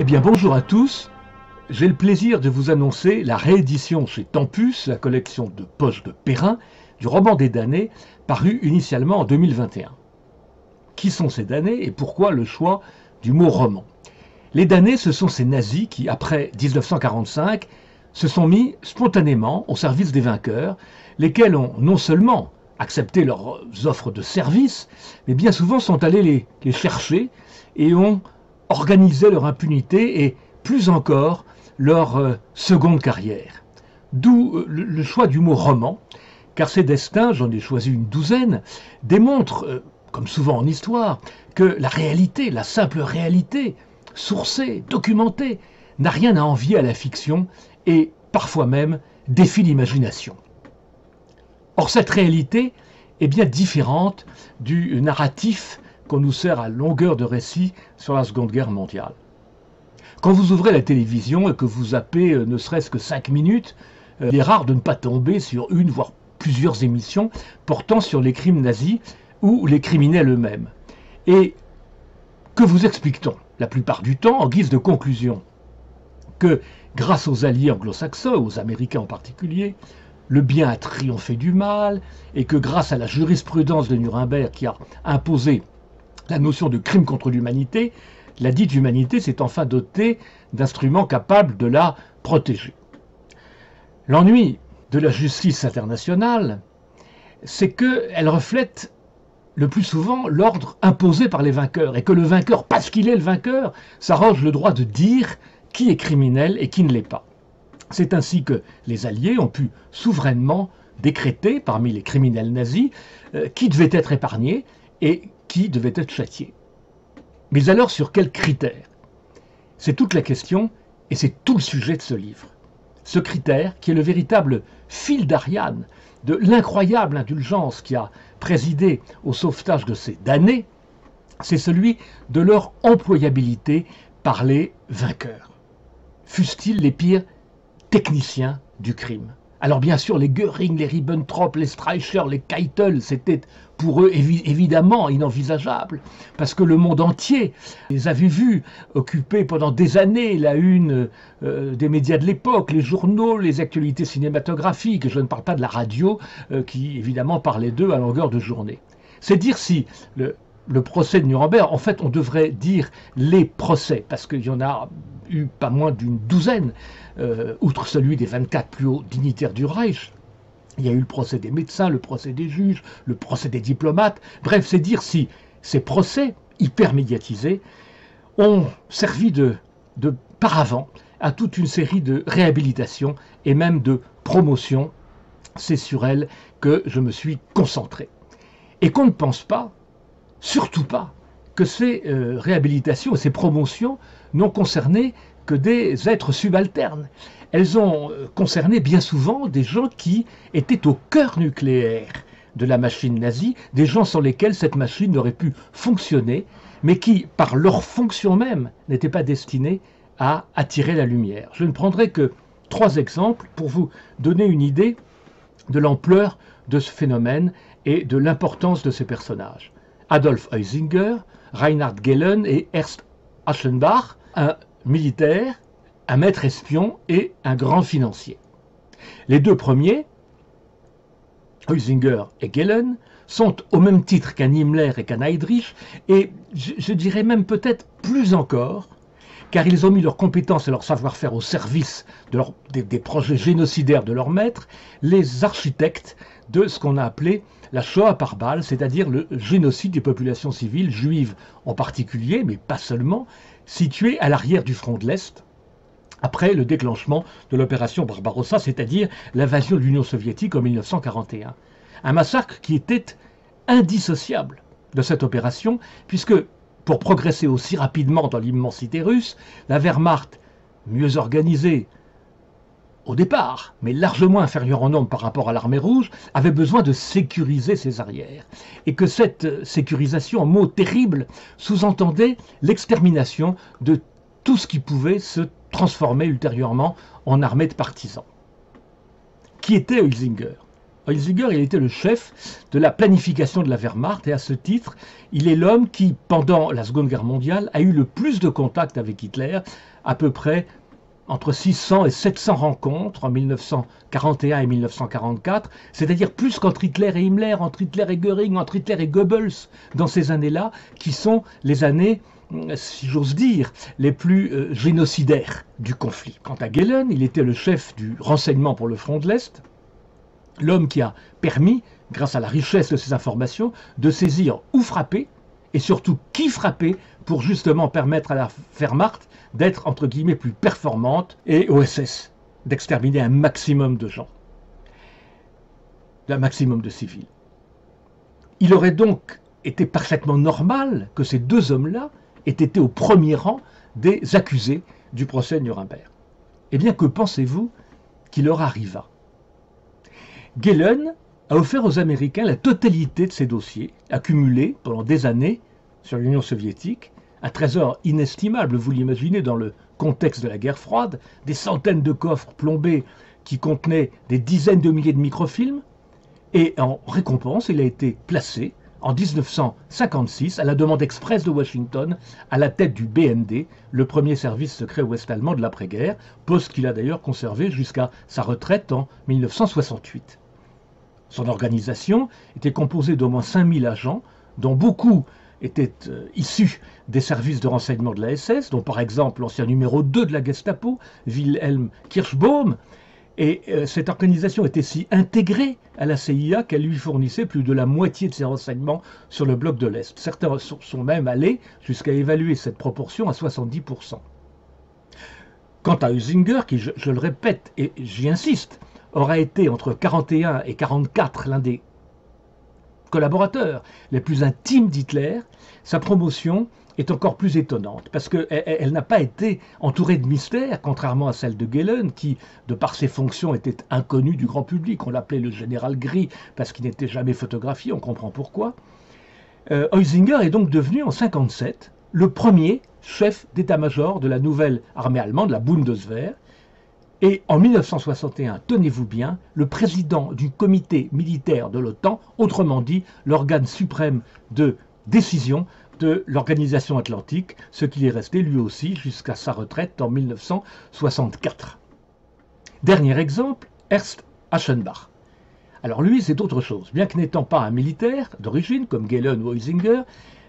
Eh bien bonjour à tous, j'ai le plaisir de vous annoncer la réédition chez Tempus, la collection de poches de Perrin, du roman des damnés, paru initialement en 2021. Qui sont ces damnés et pourquoi le choix du mot roman? Les damnés, ce sont ces nazis qui, après 1945, se sont mis spontanément au service des vainqueurs, lesquels ont non seulement accepté leurs offres de service, mais bien souvent sont allés les chercher et ont organisé leur impunité et, plus encore, leur seconde carrière. D'où le choix du mot roman, car ces destins, j'en ai choisi une douzaine, démontrent, comme souvent en histoire, que la réalité, la simple réalité, sourcée, documentée, n'a rien à envier à la fiction et parfois même défie l'imagination. Or cette réalité est bien différente du narratif qu'on nous sert à longueur de récit sur la Seconde Guerre mondiale. Quand vous ouvrez la télévision et que vous zappez ne serait-ce que 5 minutes, il est rare de ne pas tomber sur une, voire plusieurs émissions portant sur les crimes nazis ou les criminels eux-mêmes. Et que vous explique-t-on la plupart du temps en guise de conclusion? Que grâce aux alliés anglo-saxons, aux Américains en particulier, le bien a triomphé du mal et que grâce à la jurisprudence de Nuremberg qui a imposé la notion de crime contre l'humanité, la dite humanité s'est enfin dotée d'instruments capables de la protéger. L'ennui de la justice internationale, c'est qu'elle reflète le plus souvent l'ordre imposé par les vainqueurs et que le vainqueur, parce qu'il est le vainqueur, s'arroge le droit de dire qui est criminel et qui ne l'est pas. C'est ainsi que les Alliés ont pu souverainement décréter, parmi les criminels nazis, qui devait être épargné et qui devait être châtié. Mais alors sur quels critères? C'est toute la question et c'est tout le sujet de ce livre. Ce critère qui est le véritable fil d'Ariane de l'incroyable indulgence qui a présidé au sauvetage de ces damnés, c'est celui de leur employabilité par les vainqueurs. Fussent-ils les pires techniciens du crime? Alors bien sûr, les Göring, les Ribbentrop, les Streicher, les Keitel, c'était pour eux évidemment inenvisageable, parce que le monde entier les avait vus occuper pendant des années la une des médias de l'époque, les journaux, les actualités cinématographiques, et je ne parle pas de la radio, qui évidemment parlait d'eux à longueur de journée. C'est dire si le procès de Nuremberg, en fait on devrait dire les procès, parce qu'il y en a eu pas moins d'une douzaine, outre celui des 24 plus hauts dignitaires du Reich. Il y a eu le procès des médecins, le procès des juges, le procès des diplomates. Bref, c'est dire si ces procès, hyper médiatisés, ont servi de paravent à toute une série de réhabilitations et même de promotions. C'est sur elles que je me suis concentré. Et qu'on ne pense pas, surtout pas, que ces réhabilitations et ces promotions n'ont concerné que des êtres subalternes. Elles ont concerné bien souvent des gens qui étaient au cœur nucléaire de la machine nazie, des gens sans lesquels cette machine n'aurait pu fonctionner, mais qui, par leur fonction même, n'étaient pas destinés à attirer la lumière. Je ne prendrai que 3 exemples pour vous donner une idée de l'ampleur de ce phénomène et de l'importance de ces personnages. Adolf Huizinga, Reinhard Gehlen et Ernst Aschenbach, un militaire, un maître espion et un grand financier. Les 2 premiers, Huizinga et Gehlen, sont au même titre qu'un Himmler et qu'un Heydrich, et je dirais même peut-être plus encore, car ils ont mis leurs compétences et leur savoir-faire au service des projets génocidaires de leur maître, les architectes de ce qu'on a appelé la Shoah par balle, c'est-à-dire le génocide des populations civiles, juives en particulier, mais pas seulement, situées à l'arrière du front de l'Est, après le déclenchement de l'opération Barbarossa, c'est-à-dire l'invasion de l'Union soviétique en 1941. Un massacre qui était indissociable de cette opération, puisque pour progresser aussi rapidement dans l'immensité russe, la Wehrmacht, mieux organisée au départ, mais largement inférieure en nombre par rapport à l'armée rouge, avait besoin de sécuriser ses arrières. Et que cette sécurisation, en mots terribles, sous-entendait l'extermination de tout ce qui pouvait se transformer ultérieurement en armée de partisans. Qui était Huizinga? Heusinger, il était le chef de la planification de la Wehrmacht et à ce titre, il est l'homme qui, pendant la Seconde Guerre mondiale, a eu le plus de contacts avec Hitler, à peu près entre 600 et 700 rencontres en 1941 et 1944, c'est-à-dire plus qu'entre Hitler et Himmler, entre Hitler et Göring, entre Hitler et Goebbels, dans ces années-là, qui sont les années, si j'ose dire, les plus génocidaires du conflit. Quant à Gehlen, il était le chef du renseignement pour le front de l'Est, l'homme qui a permis, grâce à la richesse de ses informations, de saisir où frapper, et surtout qui frapper, pour justement permettre à la Wehrmacht d'être, entre guillemets, plus performante, et au SS d'exterminer un maximum de gens, un maximum de civils. Il aurait donc été parfaitement normal que ces deux hommes-là aient été au premier rang des accusés du procès de Nuremberg. Eh bien, que pensez-vous qu'il leur arriva? Gehlen a offert aux Américains la totalité de ces dossiers, accumulés pendant des années sur l'Union soviétique, un trésor inestimable, vous l'imaginez, dans le contexte de la guerre froide, des centaines de coffres plombés qui contenaient des dizaines de milliers de microfilms, et en récompense, il a été placé en 1956, à la demande expresse de Washington, à la tête du BND, le premier service secret ouest-allemand de l'après-guerre, poste qu'il a d'ailleurs conservé jusqu'à sa retraite en 1968. Son organisation était composée d'au moins 5000 agents, dont beaucoup étaient issus des services de renseignement de la SS, dont par exemple l'ancien numéro 2 de la Gestapo, Wilhelm Kirschbaum. Et cette organisation était si intégrée à la CIA qu'elle lui fournissait plus de la moitié de ses renseignements sur le bloc de l'Est. Certains sont même allés jusqu'à évaluer cette proportion à 70%. Quant à Heusinger, qui, je le répète et j'y insiste, aura été entre 1941 et 1944 l'un des collaborateurs les plus intimes d'Hitler, sa promotion est encore plus étonnante, parce qu'elle n'a pas été entourée de mystère, contrairement à celle de Gehlen, qui, de par ses fonctions, était inconnue du grand public. On l'appelait le général gris, parce qu'il n'était jamais photographié, on comprend pourquoi. Heusinger est donc devenu, en 1957, le premier chef d'état-major de la nouvelle armée allemande, la Bundeswehr, et en 1961, tenez-vous bien, le président du comité militaire de l'OTAN, autrement dit l'organe suprême de décision de l'organisation atlantique, ce qu'il est resté lui aussi jusqu'à sa retraite en 1964. Dernier exemple, Ernst Aschenbach. Alors lui, c'est autre chose. Bien que n'étant pas un militaire d'origine, comme Gehlen ou Heusinger,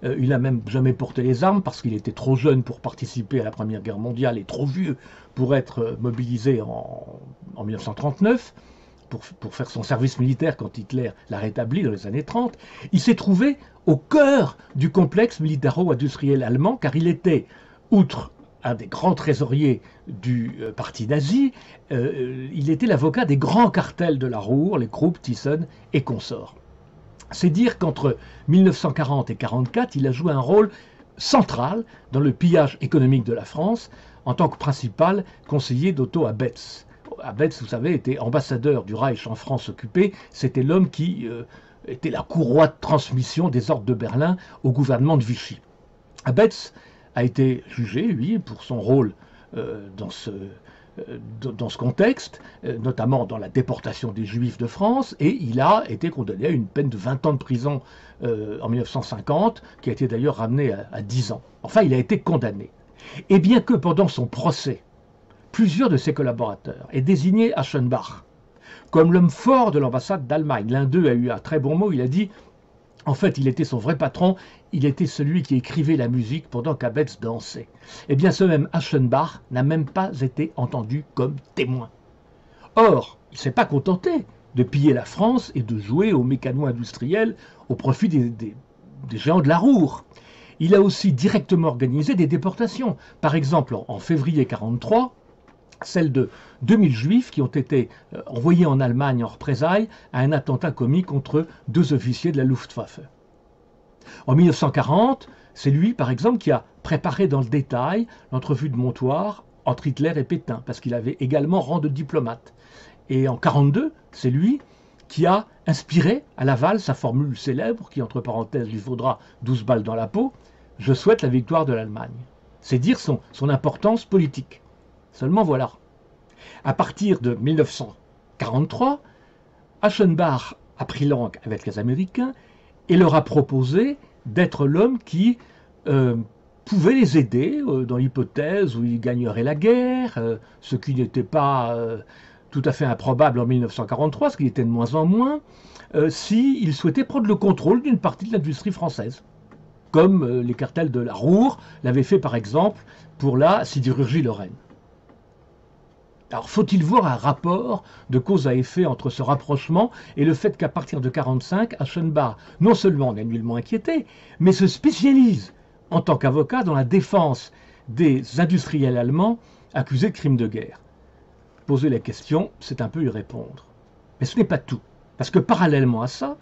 il n'a même jamais porté les armes parce qu'il était trop jeune pour participer à la Première Guerre mondiale et trop vieux pour être mobilisé en 1939, pour faire son service militaire quand Hitler l'a rétabli dans les années 30. Il s'est trouvé au cœur du complexe militaro-industriel allemand car il était, outre un des grands trésoriers du parti nazi, il était l'avocat des grands cartels de la Ruhr, les Krupp, Thyssen et consorts. C'est dire qu'entre 1940 et 1944, il a joué un rôle central dans le pillage économique de la France en tant que principal conseiller d'Otto Abetz. Abetz, vous savez, était ambassadeur du Reich en France occupée. C'était l'homme qui était la courroie de transmission des ordres de Berlin au gouvernement de Vichy. Abetz a été jugé, lui, pour son rôle dans ce contexte, notamment dans la déportation des Juifs de France, et il a été condamné à une peine de 20 ans de prison en 1950, qui a été d'ailleurs ramenée à 10 ans. Enfin, il a été condamné. Et bien que pendant son procès, plusieurs de ses collaborateurs aient désigné Aschenbach comme l'homme fort de l'ambassade d'Allemagne, l'un d'eux a eu un très bon mot, il a dit « En fait, il était son vrai patron, il était celui qui écrivait la musique pendant qu'Abetz dansait. » Eh bien, ce même Aschenbach n'a même pas été entendu comme témoin. Or, il ne s'est pas contenté de piller la France et de jouer aux mécano-industriels au profit des géants de la Ruhr. Il a aussi directement organisé des déportations. Par exemple, en février 1943, celle de 2000 juifs qui ont été envoyés en Allemagne en représailles à un attentat commis contre 2 officiers de la Luftwaffe. En 1940, c'est lui, par exemple, qui a préparé dans le détail l'entrevue de Montoire entre Hitler et Pétain, parce qu'il avait également rang de diplomate. Et en 1942, c'est lui qui a inspiré à Laval sa formule célèbre, qui, entre parenthèses, lui vaudra 12 balles dans la peau, « Je souhaite la victoire de l'Allemagne ». C'est dire son importance politique. Seulement voilà. À partir de 1943, Aschenbach a pris langue avec les Américains et leur a proposé d'être l'homme qui pouvait les aider dans l'hypothèse où ils gagneraient la guerre, ce qui n'était pas tout à fait improbable en 1943, ce qui était de moins en moins, s'ils souhaitaient prendre le contrôle d'une partie de l'industrie française, comme les cartels de la Ruhr l'avaient fait par exemple pour la sidérurgie lorraine. Alors, faut-il voir un rapport de cause à effet entre ce rapprochement et le fait qu'à partir de 1945, Aschenbach, non seulement n'est nullement inquiété, mais se spécialise en tant qu'avocat dans la défense des industriels allemands accusés de crimes de guerre. Poser la question, c'est un peu y répondre. Mais ce n'est pas tout, parce que parallèlement à ça,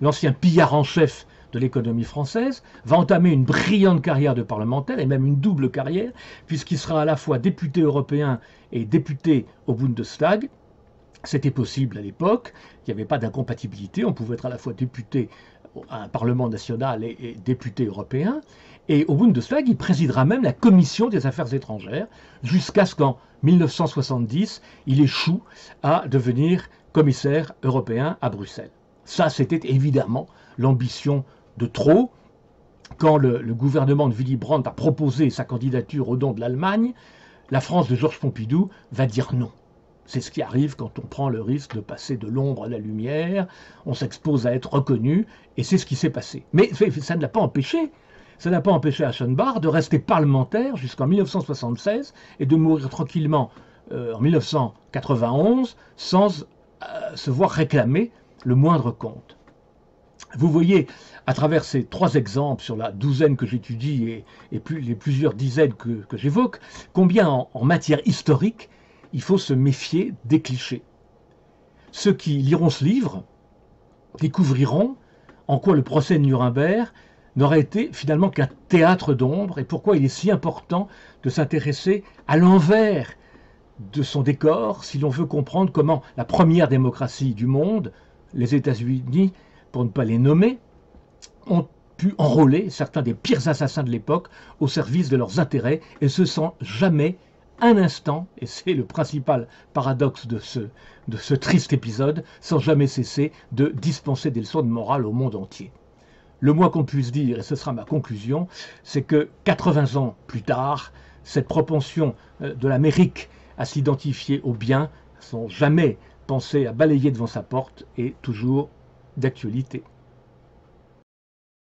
l'ancien pillard en chef de l'économie française va entamer une brillante carrière de parlementaire, et même une double carrière, puisqu'il sera à la fois député européen et député au Bundestag. C'était possible à l'époque, il n'y avait pas d'incompatibilité, on pouvait être à la fois député à un Parlement national et député européen, et au Bundestag, il présidera même la commission des affaires étrangères, jusqu'à ce qu'en 1970, il échoue à devenir commissaire européen à Bruxelles. Ça, c'était évidemment l'ambition de trop. Quand le gouvernement de Willy Brandt a proposé sa candidature au nom de l'Allemagne, la France de Georges Pompidou va dire non. C'est ce qui arrive quand on prend le risque de passer de l'ombre à la lumière, on s'expose à être reconnu, et c'est ce qui s'est passé. Mais ça ne l'a pas empêché. Ça n'a pas empêché Aschenbach de rester parlementaire jusqu'en 1976 et de mourir tranquillement en 1991 sans se voir réclamer le moindre compte. Vous voyez, à travers ces 3 exemples sur la douzaine que j'étudie et les plusieurs dizaines que j'évoque, combien en matière historique, il faut se méfier des clichés. Ceux qui liront ce livre découvriront en quoi le procès de Nuremberg n'aurait été finalement qu'un théâtre d'ombre et pourquoi il est si important de s'intéresser à l'envers de son décor si l'on veut comprendre comment la première démocratie du monde, les États-Unis, pour ne pas les nommer, ont pu enrôler certains des pires assassins de l'époque au service de leurs intérêts et se sans jamais un instant, et c'est le principal paradoxe de ce triste épisode, sans jamais cesser de dispenser des leçons de morale au monde entier. Le moins qu'on puisse dire, et ce sera ma conclusion, c'est que 80 ans plus tard, cette propension de l'Amérique à s'identifier au bien, sans jamais penser à balayer devant sa porte, est toujours d'actualité.